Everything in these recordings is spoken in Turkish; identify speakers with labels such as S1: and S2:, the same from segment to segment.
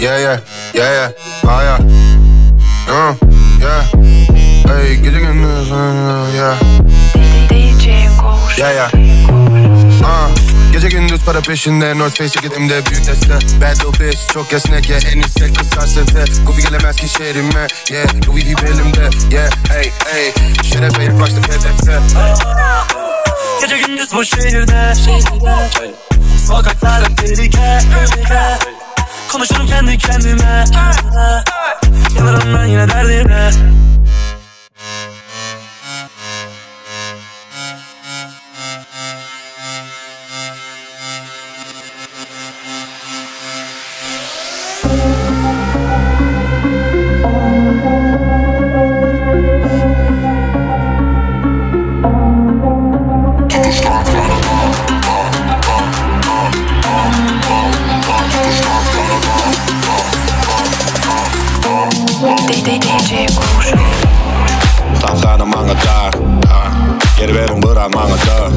S1: yeah, ah yeah, yeah. Hey, gece gündüz, yeah. Yeah. Gece gündüz para peşinde, North Face ceketімde büyük deste. Bad little bitch, çok esnek, yeah. En iyisi kızar sete. Goofy gelemez ki şehrime, yeah. Louis V belimde, yeah. Hey, şerefe yaklaştık hedefte.
S2: Gece gündüz bu şehirde, sokaklarda tehlike. Konuşurum kendi kendime, yanarım ben yine derdime.
S3: Tansanen mange dagen, geri verin bırakmanı da.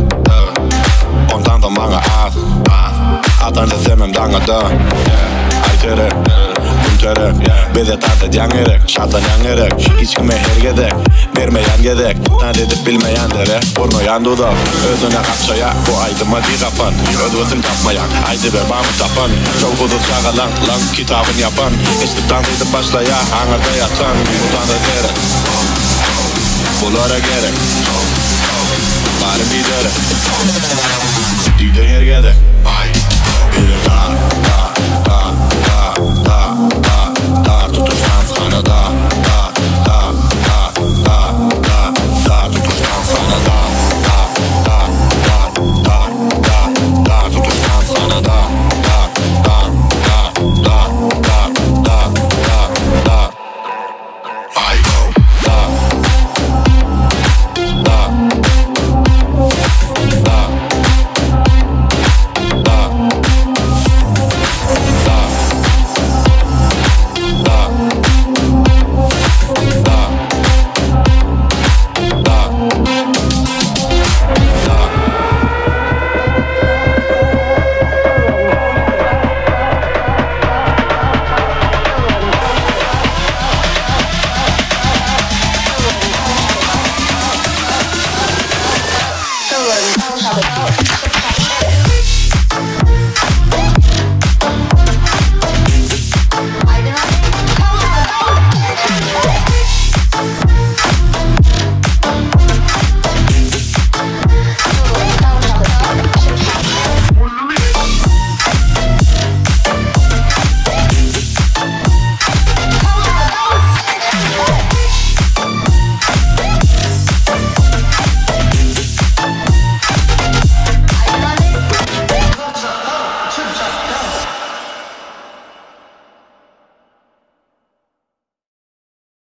S3: Ondan da mange af, atan sevmem danga da. Aytere, kumtere, bize tartet yangerek, şatan yangerek. Hiç kime hergedek, vermeyen gedek. Tan edip bilmeyenlere, burnu yandı da. Özüne kapşaya, bu aydıma di kapan. Ödvözün tapmayan, aydı ver bağımı tapan. Çok uzun şakalan, lan kitabın yapan. İstikten edip başlaya, hangarda yatan. Utan da zere, bunlara gerek. Bari lidere, lider hergedek. Biri da